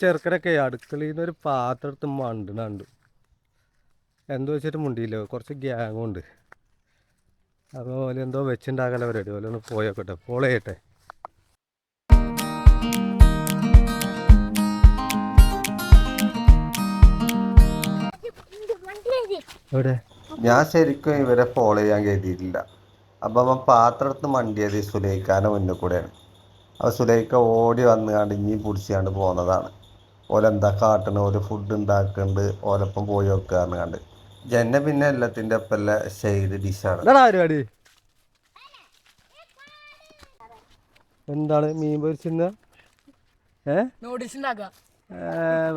ചെറുക്കനൊക്കെ അടുക്കളയിൽ നിന്ന് ഒരു പാത്രം എടുത്ത് മണ്ടുന്നുണ്ട്. എന്തോ വെച്ചിട്ട് മുണ്ടിയില്ലോ, കുറച്ച് ഗ്യാങ്ങും ഉണ്ട്. അപ്പോൾ ഓല് എന്തോ വെച്ചുണ്ടാക്കല പരിപാടി. ഓല ഒന്ന് പോയോക്കട്ടെ, ഫോളോ ചെയ്യട്ടെ. ഞാൻ ശരിക്കും ഇവരെ ഫോളോ ചെയ്യാൻ കരുതിയിട്ടില്ല. അപ്പം അവൻ പാത്രം എടുത്ത് മണ്ടിയത് സുലൈഖാൻ്റെ മുന്നിൽ കൂടെയാണ്. അപ്പോൾ സുലൈഖ ഓടി വന്നുകൊണ്ട് ഇനി പിടിച്ചാണ്ട് പോകുന്നതാണ്. ഓലെന്താ കാട്ടണ, ഓല് ഫുഡ് ഉണ്ടാക്കുന്നുണ്ട്, ഓലപ്പം പോയി വെക്കാന്ന് കണ്ട്. ജന്നെ പിന്നെ എല്ലാത്തിൻ്റെ ഒപ്പല്ല ഷെയ്ഡ് ഡിഷാണ്. പരിപാടി എന്താണ്? മീൻ പൊരിച്ചിരുന്ന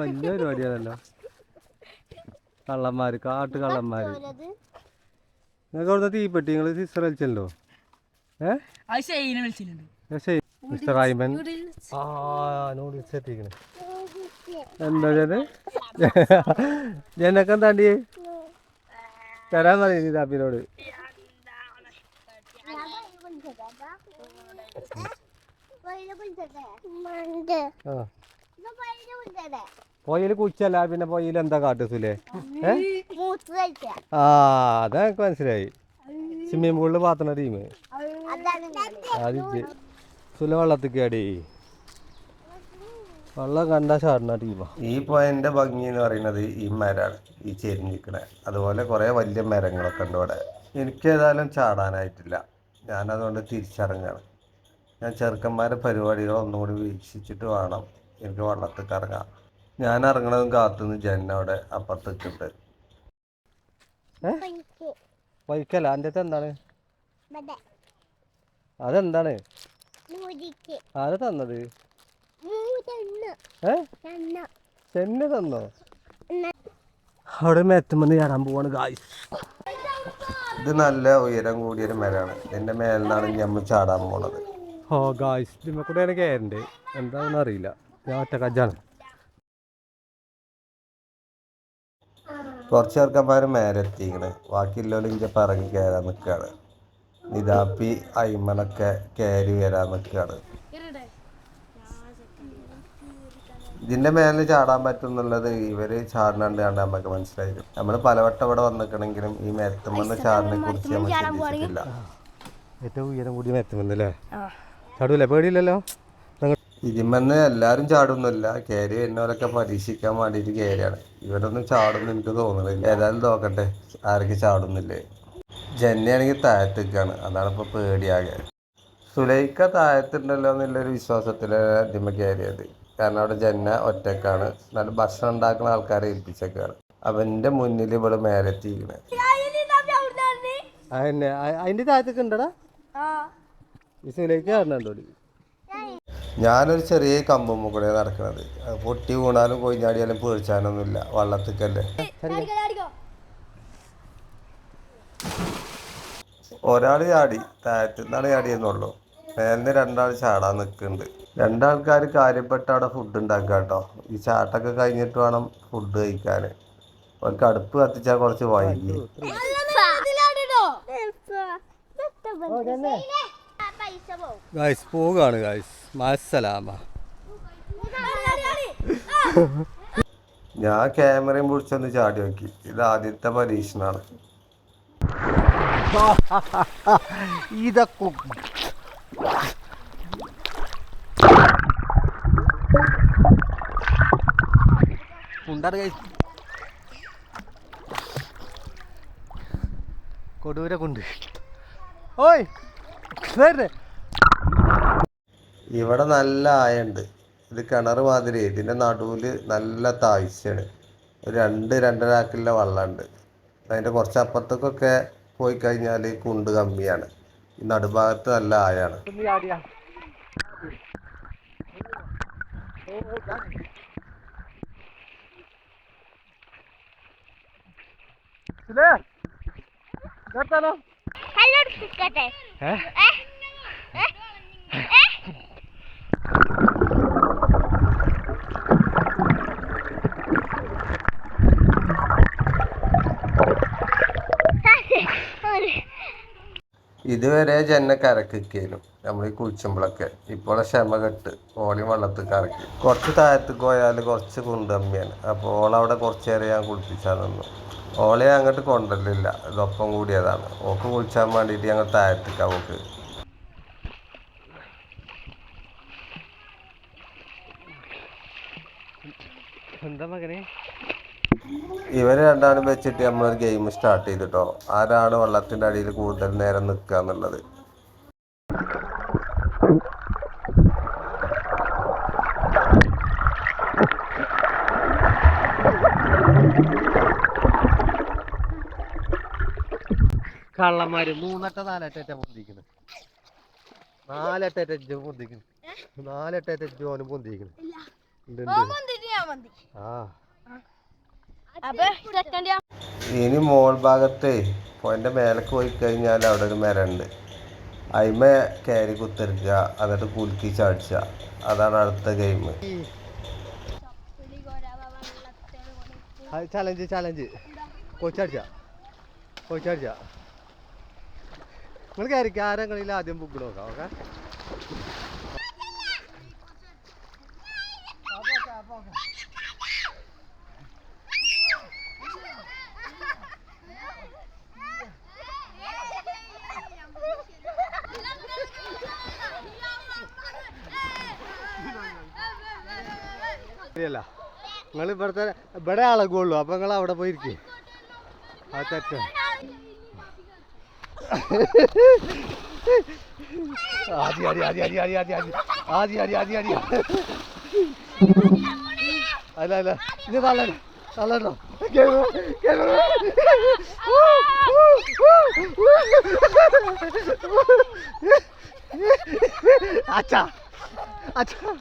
വലിയ പരിപാടിയാണല്ലോ. കള്ളന്മാര്, കള്ളന്മാര്. നിങ്ങൾക്ക് അവിടുത്തെ തീപ്പെട്ടി നിങ്ങൾ സിസ്റ്റർ കളിച്ചല്ലോ. മിസ്റ്റർ റൈമൻ നൂഡിൽസ് എത്തിക്കണേ. എന്താ ജനക്ക് എന്താണ്ടി തരാൻ പറയുന്നു താപ്പിനോട്. പൊയ്യിൽ കുച്ചല്ല, പിന്നെ പൊയ്യിൽ എന്താ കാട്ടുസുലേ? അതാ എനിക്ക് മനസ്സിലായി. സ്വിമ്മിംഗ് പൂളിൽ പാത്തണ ടീം അത് സുല വെള്ളത്തിക്കാടി വെള്ളം കണ്ടാ ചാടുന്ന ടീമാ. ഈ പോയിന്റെ ഭംഗി എന്ന് പറയുന്നത് ഈ മരമാണ്, ഈ ചെരിഞ്ഞിക്കണേ. അതുപോലെ കുറേ വലിയ മരങ്ങളൊക്കെ ഉണ്ട് ഇവിടെ. എനിക്കേതായാലും ചാടാനായിട്ടില്ല. ഞാനതുകൊണ്ട് തിരിച്ചിറങ്ങാണ്. ഞാൻ ചെറുക്കന്മാരെ പരിപാടികൾ ഒന്നുകൂടി വീക്ഷിച്ചിട്ട് വേണം എനിക്ക് വെള്ളത്തിൽ ഇറങ്ങാം. ഞാൻ ഇറങ്ങണതും കാത്തുനിന്ന് ജന്ന അവിടെ അപ്പുറത്തേക്കുണ്ട്. വൈക്കല്ല എൻ്റെ എന്താണ്? അതെന്താണ് അത് തന്നത്? ചെന്ന തന്നോ? അവിടെ മെത്തുമെന്ന് ചാടാൻ പോവാണ് ഗായ്സ്. ഇത് നല്ല ഉയരം കൂടിയൊരു മരമാണ്. ഇതിന്റെ മേലിനാണ് നമ്മൾ ചാടാൻ പോണത്. ഓ ഗായ്സ്, ഇതിമ്മ കൂടെയാണ് കയറണ്ടേ. എന്താണെന്ന് അറിയില്ല. ഞാൻ ഒറ്റ കജ്ജാണ്. കുറച്ച് ചെറുക്കന്മാർ മേലെ എത്തിക്കണ്. ബാക്കിയുള്ളവരും ഇഞ്ചപ്പം ഇറങ്ങി കയറാൻ നിൽക്കുകയാണ്. നിതാപ്പി അയ്മനൊക്കെ കയറി വരാൻ നിൽക്കുകയാണ്. ഇതിന്റെ മേലെ ചാടാൻ പറ്റും എന്നുള്ളത് ഇവര് ചാടിനാണ്ട് കണ്ട് നമുക്ക് മനസ്സിലായി. നമ്മൾ പലവട്ടം ഇവിടെ വന്നിക്കണെങ്കിലും ഈ മെത്തുമെന്ന് ചാടിനെ കുറിച്ച് നമ്മൾ ചിന്തിച്ചിട്ടില്ല. ഏറ്റവും ഉയരം കൂടി മെത്തുമെന്നല്ലേ? ചാടൂല്ലേ? പേടിയില്ലല്ലോ. ഇതിമെന്ന് എല്ലാവരും ചാടുന്നില്ല, കയറി വരുന്നവരൊക്കെ പരീക്ഷിക്കാൻ വേണ്ടിയിട്ട് കയറിയാണ്. ഇവരൊന്നും ചാടുന്നു എനിക്ക് തോന്നുന്നില്ല. ഏതായാലും നോക്കട്ടെ ആരൊക്കെ ചാടുന്നില്ലേ. ജന്നയാണെങ്കിൽ താഴത്തേക്കാണ്, അതാണ് ഇപ്പോൾ പേടിയാകെ. സുലൈഖ താഴത്തുണ്ടല്ലോ എന്നുള്ളൊരു വിശ്വാസത്തിലാണ് ഇതിമ്മ കയറിയത്. കാരണം അവിടെ ജന്ന ഒറ്റക്കാണ്. നല്ല ഭക്ഷണം ഉണ്ടാക്കുന്ന ആൾക്കാരെ ഏൽപ്പിച്ചേക്കാണ്. അവൻ്റെ മുന്നിൽ ഇവിടെ മേലെ എത്തിക്കണേ. അതിൻ്റെ താഴത്തേക്ക് ഉണ്ടടാ ഈ സുലൈഖ കാണുന്നുണ്ടോ? ഞാനൊരു ചെറിയ കമ്പുമ്മ കൂടെ നടക്കുന്നത്. പൊട്ടി വീണാലും കൊയിഞ്ഞാടിയാലും പേടിച്ചാനൊന്നുമില്ല, വള്ളത്തിക്കല്ലേ. ഒരാൾ ചാടി, താഴത്തുനിന്നാണ് ചാടിയെന്നുള്ളൂ. മേലിന് രണ്ടാൾ ചാടാൻ നിൽക്കുന്നുണ്ട്. രണ്ടാൾക്കാർ കാര്യപ്പെട്ട അവിടെ ഫുഡ് ഉണ്ടാക്കുക കേട്ടോ. ഈ ചാട്ടൊക്കെ കഴിഞ്ഞിട്ട് വേണം ഫുഡ് കഴിക്കാൻ. അവർക്ക് അടുപ്പ് കത്തിച്ചാൽ കുറച്ച് വൈകി. ഗായ്സ് പോവുകയാണ് ഗായ്സ്. മാസലാമ. ഞാൻ ക്യാമറയും പിടിച്ചൊന്ന് ചാടി നോക്കി. ഇത് ആദ്യത്തെ പരീക്ഷണമാണ്. ഇതൊക്കെ കൊടൂര കൊണ്ട് ഓയ് ഇവിടെ നല്ല ആയുണ്ട്. ഇത് കിണർ മാതിരി. ഇതിൻ്റെ നടുവിൽ നല്ല താഴ്ചയാണ്. ഒരു 2-2.5 ആക്കിലുള്ള വെള്ളമുണ്ട്. അതിൻ്റെ കുറച്ച് അപ്പുറത്തേക്കൊക്കെ പോയി കഴിഞ്ഞാൽ കുണ്ട് കമ്മിയാണ്. ഈ നടുഭാഗത്ത് നല്ല ആയാണ്. ഇതുവരെ ജന്നെ കരക്കിക്കേനും നമ്മൾ ഈ കുളിച്ചുമ്പോഴൊക്കെ ഇപ്പോൾ ക്ഷമ കെട്ട് ഓളി വെള്ളത്തിൽ കറക്കി കുറച്ച് താഴത്തേക്ക് പോയാൽ കുറച്ച് കുണ്ടമ്മിയാണ് അപ്പോൾ ഓളവിടെ കുറച്ച് നേരം ഞാൻ കുളിപ്പിച്ചാൽ നിന്നു. ഓളെ അങ്ങോട്ട് കൊണ്ടല്ലില്ല, ഇതൊപ്പം കൂടിയതാണ്. ഓക്ക് കുളിച്ചാൻ വേണ്ടിയിട്ട് ഞങ്ങൾ താഴത്തേക്കാണ് ഓക്ക്. എന്താ മകനെ ഇവര് രണ്ടാളും വെച്ചിട്ട് നമ്മളൊരു ഗെയിം സ്റ്റാർട്ട് ചെയ്തിട്ടോ, ആരാണ് വെള്ളത്തിൻ്റെ അടിയിൽ കൂടുതൽ നേരം നിൽക്കുക എന്നുള്ളത്. കള്ളന്മാര് 3 4 പൊന്തിക്കുന്നു, 4 പൊന്തിക്കുന്നു, 4 ജോനും പൊന്തിക്കുന്നു. ഇനി മോൾ ഭാഗത്ത് പോയിൻ്റെ മേലേക്ക് പോയി കഴിഞ്ഞാൽ അവിടെ ഒരു മരമുണ്ട്, അതിമേ കയറി കുത്തിരിക്കുക, എന്നിട്ട് കുലുക്കി ചാടിച്ച. അതാണ് അടുത്ത ഗെയിം. ചലഞ്ച് ചലഞ്ച് കൊച്ചടിച്ച കൊച്ചടിച്ച നിങ്ങൾ കയറിക്ക. ആരെങ്കിലും ആദ്യം ബുക്ക് നോക്കാം. ഓക്കെ ല്ല നിങ്ങൾ ഇവിടെ അളകുള്ളൂ, അപ്പൊ നിങ്ങൾ അവിടെ പോയിരിക്കും. ആ തെറ്റ ആദ്യ അടി ആദ്യ അടി അടി ആദ്യ അടി ആദ്യ അടി ആദ്യ അടി അല്ല അല്ല ഇത് തള്ളണോ തള്ളണോ അച്ഛാ അച്ഛാ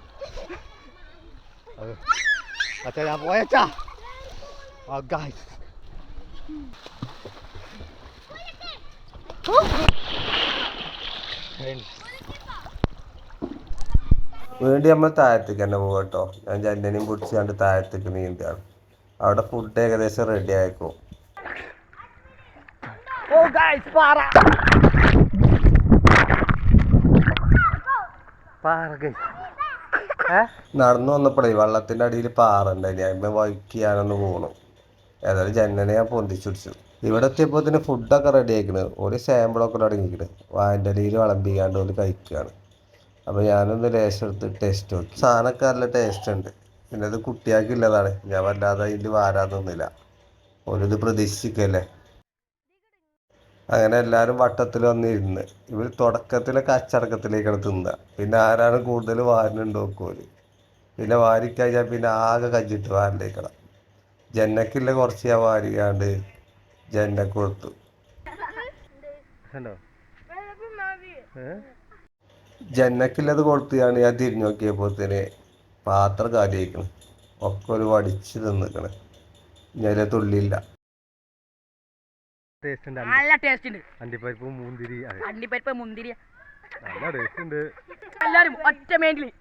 അച്ഛാ ഞാൻ പോയച്ചാ. ഗായ്സ് വീണ്ടും നമ്മൾ താഴത്തേക്ക് തന്നെ പോകും കേട്ടോ. ഞാൻ ജന്നനെയും പിടിച്ചാണ്ട് താഴത്തേക്ക് നീന്താണ്. അവിടെ ഫുഡ് ഏകദേശം റെഡി ആയിക്കോ. നടന്നു വന്നപ്പോഴേ വെള്ളത്തിൻ്റെ അടിയിൽ പാറുണ്ടായിന്, അതിന്മേൽ വഹിക്കാനൊന്ന് പോകണം. ഏതായാലും ജന്നനെ ഞാൻ പൊന്തിച്ചുടിച്ചു. ഇവിടെ എത്തിയപ്പോൾ തന്നെ ഫുഡൊക്കെ റെഡി ആയിക്കണ്. ഒരു സാമ്പിളൊക്കെ തുടങ്ങിയിരിക്കണ്. വാൻ്റെ ഇലയിൽ വിളമ്പിക്കാണ്ട് ഒരു കഴിക്കുകയാണ്. അപ്പോൾ ഞാനൊന്ന് ലേശം എടുത്ത് ടേസ്റ്റ് നോക്കി. സാധനമൊക്കെ നല്ല ടേസ്റ്റ് ഉണ്ട്. പിന്നെ അത് കുട്ടിയാക്കില്ലതാണ്, ഞാൻ വല്ലാതെ അതിൽ വാരാതൊന്നുമില്ല. ഒരിത് പ്രതീക്ഷിക്കല്ലേ. അങ്ങനെ എല്ലാവരും വട്ടത്തിൽ വന്നിരുന്ന് ഇവർ തുടക്കത്തിലൊക്കെ അച്ചടക്കത്തിലേക്കാണ് തിന്നുക. പിന്നെ ആരാണ് കൂടുതൽ വാരിനുണ്ട് നോക്കുമല്ലോ. പിന്നെ വാരിക്കഴിഞ്ഞാൽ പിന്നെ ആകെ കജ്ജിട്ട് വാരിലേക്കണം. ജന്നക്കില്ല കുറച്ച് ഞാൻ വാരിക്കാണ്ട് ജന്നക്ക് കൊടുത്തു. ജന്നക്കില്ലത് കൊടുത്താണ് ഞാൻ തിരിഞ്ഞു നോക്കിയപ്പോഴത്തേന് പാത്രം കാലിയായിക്കണം. ഒക്കെ ഒരു വടിച്ച് തിന്നിക്കണ്. ഞാൻ തുള്ളിയില്ല. നല്ല ടേസ്റ്റ് ഉണ്ട്. അണ്ടിപ്പരിപ്പ് മുന്തിരി അണ്ടിപ്പരിപ്പ് മുന്തിരി നല്ല ടേസ്റ്റ് ഉണ്ട്. എല്ലാരും ഒറ്റ മൈൻഡില്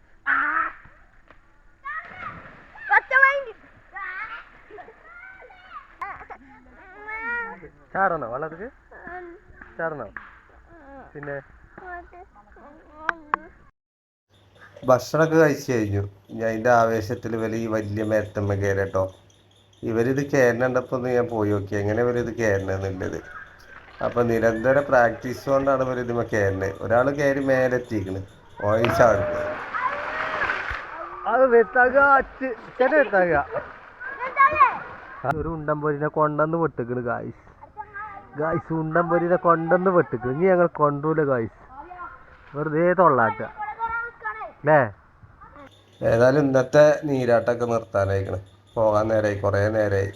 ചാടണോ വെള്ളത്തിക്ക് ചാടണോ? പിന്നെ ഭക്ഷണമൊക്കെ കഴിച്ചു കഴിഞ്ഞു. ഞാൻ അതിൻ്റെ ആവേശത്തിൽ വലിയ മരത്തമ്മ കയറട്ടോ. ഇവരിത് കയറണ്ടപ്പോൾ ഞാൻ പോയി നോക്കി എങ്ങനെ ഇവരിത് കയറണമെന്നുള്ളത്. അപ്പം നിരന്തര പ്രാക്ടീസ് കൊണ്ടാണ് ഇവരിതുമ്മ കയറുന്നത്. ഒരാൾ കയറി മേലെത്തിക്കണ്, ഓയിച്ചാടുന്നത്. ഒരു ഉണ്ടംപൊരിനെ കൊണ്ടെന്ന് പെട്ടിക്കണ് ഗായ്സ്. ഗായ്സ് ഉണ്ടംപൊരിനെ കൊണ്ടെന്ന് പെട്ടിക്കണ്. ഇനി ഞങ്ങൾ കൊണ്ടൂല ഗായ്സ്, വെറുതെ തൊള്ളാട്ട അല്ലേ. ഏതായാലും ഇന്നത്തെ നീരാട്ടമൊക്കെ നിർത്താനായിക്കണ്. പോകാൻ നേരമായി, കുറേ നേരമായി.